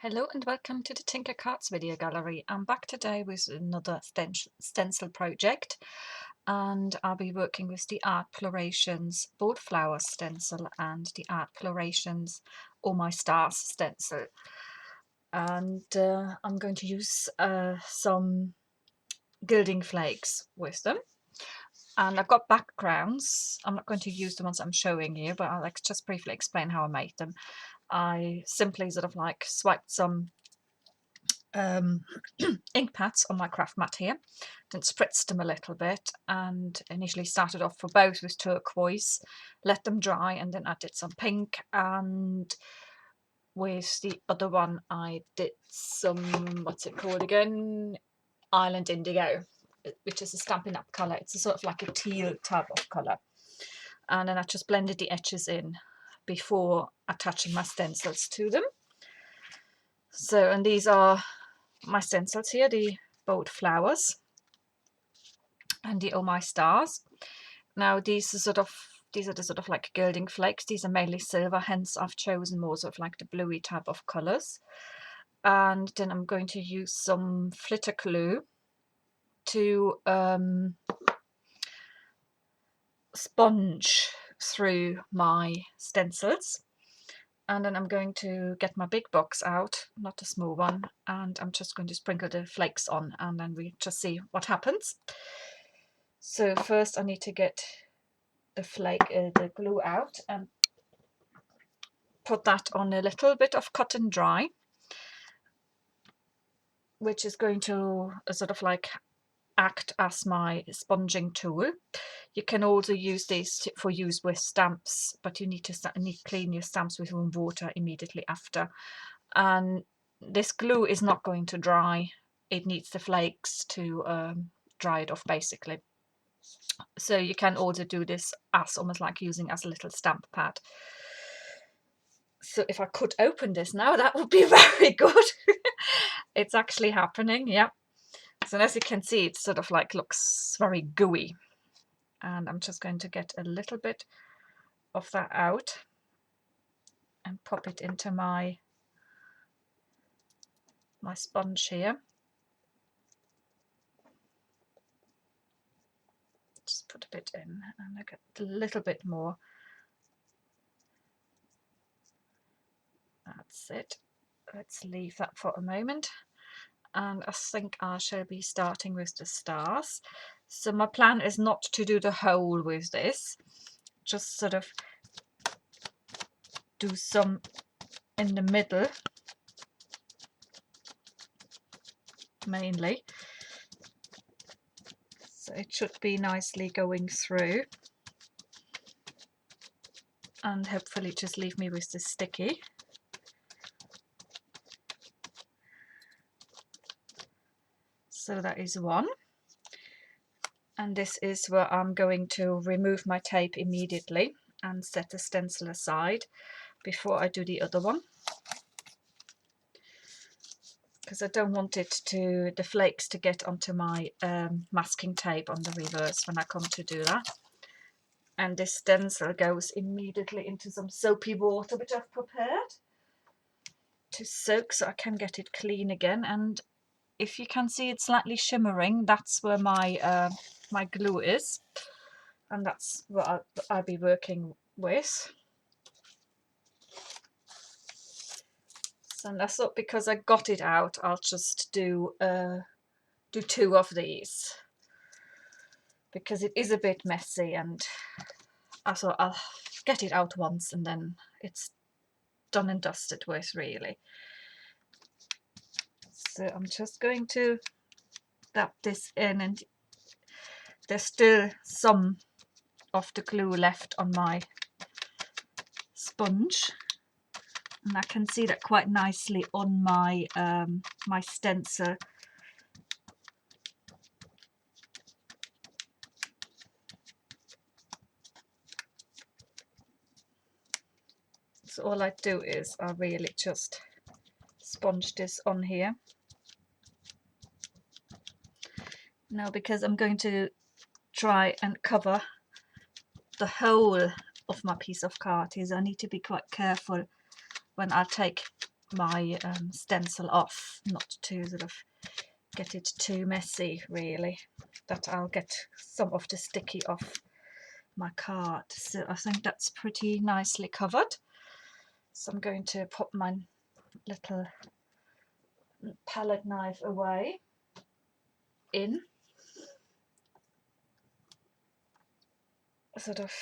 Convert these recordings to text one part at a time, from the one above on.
Hello and welcome to the Tinker Cards video gallery. I'm back today with another stencil project, and I'll be working with the ARTplorations Bold Flower stencil and the ARTplorations All My Stars stencil. And I'm going to use some gilding flakes with them. And I've got backgrounds. I'm not going to use the ones I'm showing you, but I'll just briefly explain how I made them. I simply sort of like swiped some ink pads on my craft mat here, then spritzed them a little bit, and initially started off for both with turquoise, let them dry, and then I did some pink, and with the other one I did some, what's it called again, Island Indigo, which is a Stampin' Up colour. It's a sort of like a teal type of colour, and then I just blended the edges in before attaching my stencils to them. So, and these are my stencils here, the bold flowers and the Oh My Stars. Now these are the sort of like gilding flakes. These are mainly silver, hence I've chosen more sort of like the bluey type of colours. And then I'm going to use some Flitter Glue to sponge through my stencils. And then I'm going to get my big box out, not a small one, and I'm just going to sprinkle the flakes on, and then we just see what happens. So first I need to get the glue out and put that on a little bit of cotton dry, which is going to sort of like act as my sponging tool. You can also use this for use with stamps, but you need to clean your stamps with warm water immediately after. And this glue is not going to dry. It needs the flakes to dry it off basically. So you can also do this as almost like using as a little stamp pad. So if I could open this now, that would be very good. It's actually happening, yeah. So as you can see, it sort of like looks very gooey. And I'm just going to get a little bit of that out and pop it into my sponge here. Just put a bit in and I get a little bit more. That's it. Let's leave that for a moment. And I think I shall be starting with the stars. So my plan is not to do the whole with this, just sort of do some in the middle mainly. So it should be nicely going through, and hopefully just leave me with the sticky. So that is one. And this is where I'm going to remove my tape immediately and set the stencil aside before I do the other one, because I don't want the flakes to get onto my masking tape on the reverse when I come to do that. And this stencil goes immediately into some soapy water which I've prepared to soak so I can get it clean again. And if you can see it slightly shimmering, that's where my my glue is, and that's what I'll be working with. So I thought because I got it out, I'll just do two of these, because it is a bit messy, and I thought I'll get it out once and then it's done and dusted with, really. So I'm just going to dab this in, and there's still some of the glue left on my sponge, and I can see that quite nicely on my my stencil. So all I do is I really just sponge this on here. Now, because I'm going to try and cover the whole of my piece of card, is I need to be quite careful when I take my stencil off, not to sort of get it too messy really, that I'll get some of the sticky off my card. So I think that's pretty nicely covered. So I'm going to put my little palette knife away in, sort of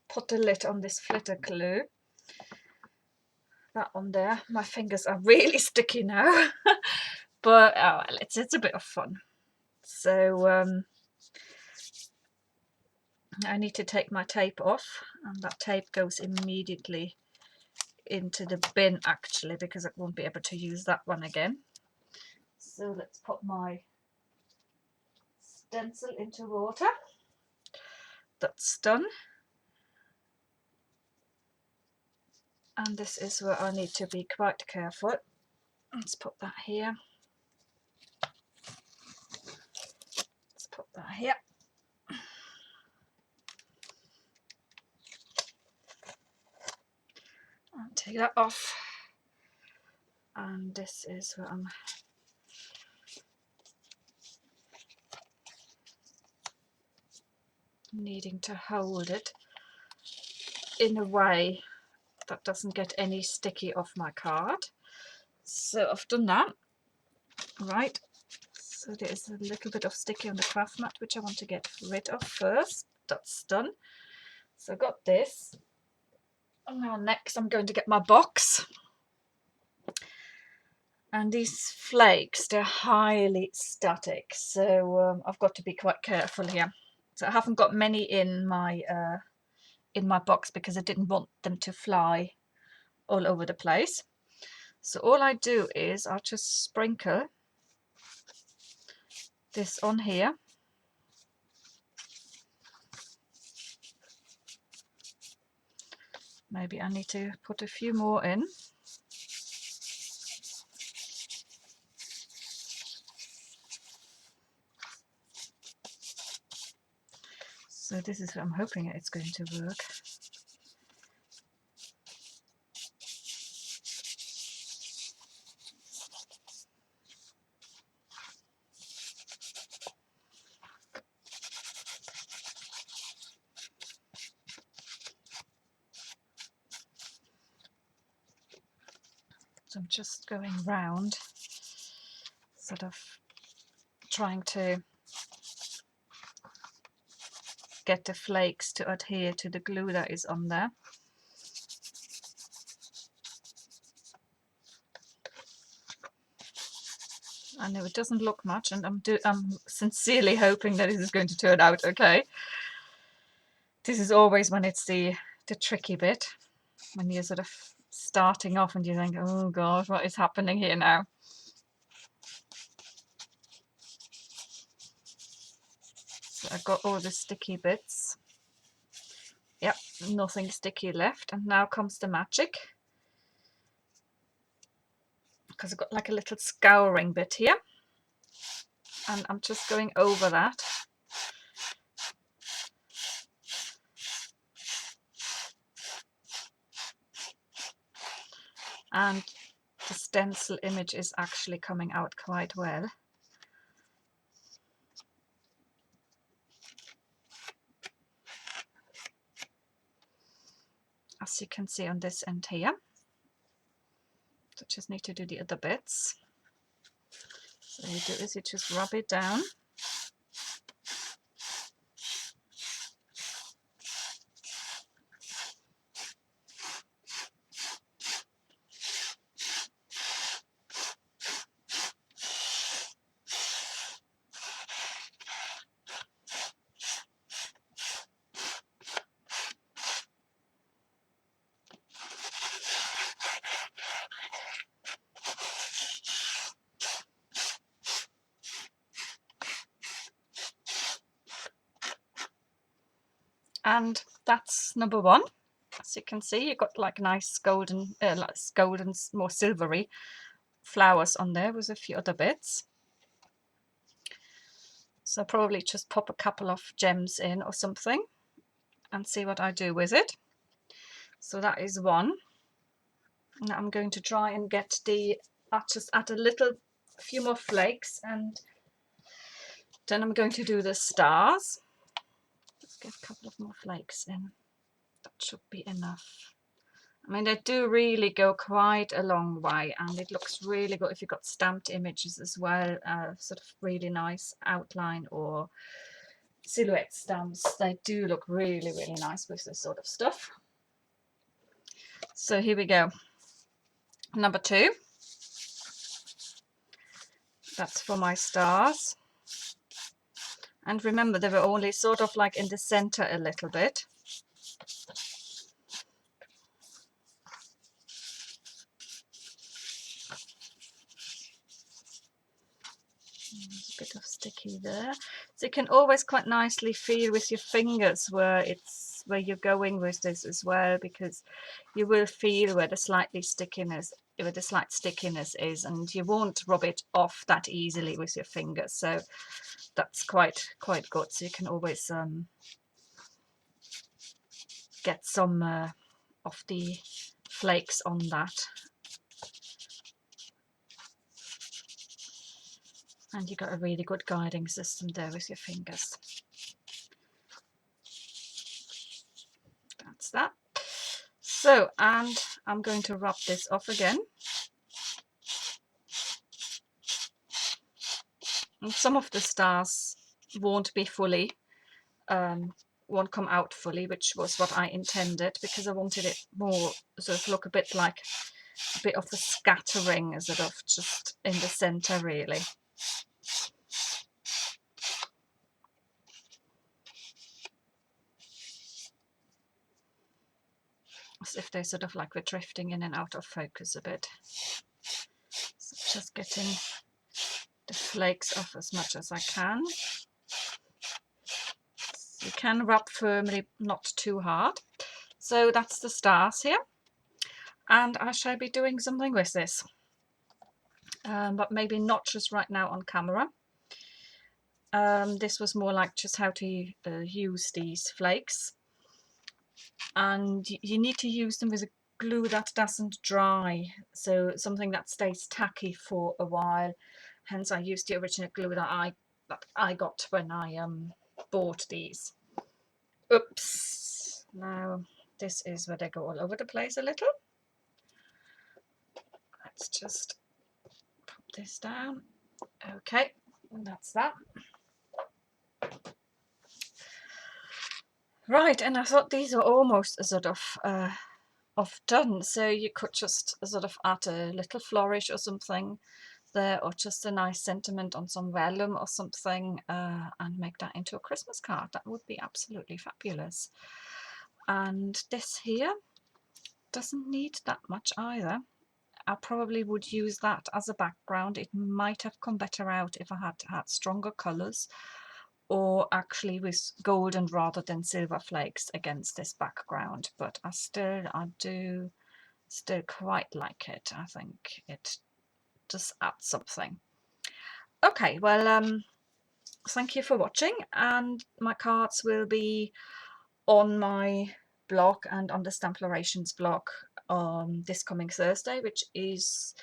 put the lid on this Flitter Glue, that on there. My fingers are really sticky now, but oh well, it's a bit of fun. So I need to take my tape off, and that tape goes immediately into the bin actually, because I won't be able to use that one again. So let's put my stencil into water. That's done. And this is where I need to be quite careful. Let's put that here. Let's put that here. I'll take that off. And this is where I'm needing to hold it in a way that doesn't get any sticky off my card. So I've done that. Right. So there is a little bit of sticky on the craft mat, which I want to get rid of first. That's done. So I've got this. And now next I'm going to get my box. And these flakes, they're highly static, so I've got to be quite careful here. So I haven't got many in my box because I didn't want them to fly all over the place. So all I do is I'll just sprinkle this on here. Maybe I need to put a few more in. So this is, I'm hoping it's going to work. So I'm just going round, sort of trying to get the flakes to adhere to the glue that is on there. I know it doesn't look much, and I'm sincerely hoping that this is going to turn out okay. This is always when it's the tricky bit, when you're sort of starting off and you think, oh God, what is happening here now? So I've got all the sticky bits. Yep, nothing sticky left. And now comes the magic, because I've got like a little scouring bit here, and I'm just going over that. And the stencil image is actually coming out quite well. As you can see on this end here. So just need to do the other bits. So you do is you just rub it down. And that's number one. As you can see, you've got like nice golden, more silvery flowers on there with a few other bits. So I'll probably just pop a couple of gems in or something and see what I do with it. So that is one. Now I'm going to try and get just add a few more flakes, and then I'm going to do the stars. Let's get a couple of more flakes in. That should be enough. I mean, they do really go quite a long way, and it looks really good if you've got stamped images as well, sort of really nice outline or silhouette stamps. They do look really, really nice with this sort of stuff. So here we go. Number 2. That's for my stars. And remember, they were only sort of like in the center a little bit. There's a bit of sticky there. So you can always quite nicely feel with your fingers where you're going with this as well, because you will feel where the slight stickiness is, and you won't rub it off that easily with your fingers. So that's quite good. So you can always get some of the flakes on that. And you've got a really good guiding system there with your fingers. That's that. So, and I'm going to rub this off again. And some of the stars won't be fully, won't come out fully, which was what I intended, because I wanted it more sort of look a bit like a bit of the scattering, sort of just in the center really. As if they sort of like were drifting in and out of focus a bit. So just getting the flakes off as much as I can. So you can rub firmly, not too hard. So that's the stars here, and I shall be doing something with this, but maybe not just right now on camera. This was more like just how to use these flakes, and you need to use them with a glue that doesn't dry, so something that stays tacky for a while. Hence I used the original glue that I got when I bought these. Oops, now this is where they go all over the place a little. Let's just pop this down. Okay, that's that. Right, and I thought these were almost a sort of done, so you could just sort of add a little flourish or something there, or just a nice sentiment on some vellum or something, and make that into a Christmas card. That would be absolutely fabulous. And this here doesn't need that much either. I probably would use that as a background. It might have come better out if I had stronger colours, or actually with golden rather than silver flakes against this background, but I do still quite like it. I think it just adds something. Okay, well, thank you for watching, and my cards will be on my blog and on the ARTplorations blog this coming Thursday, which is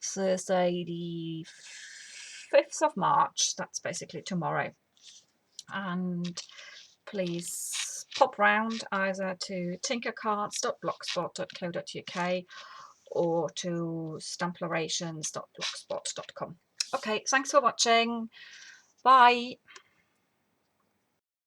Thursday the 5th of March. That's basically tomorrow. And please pop round either to tinkercards.blogspot.co.uk or to stamplations.blogspot.com. Okay, thanks for watching. Bye.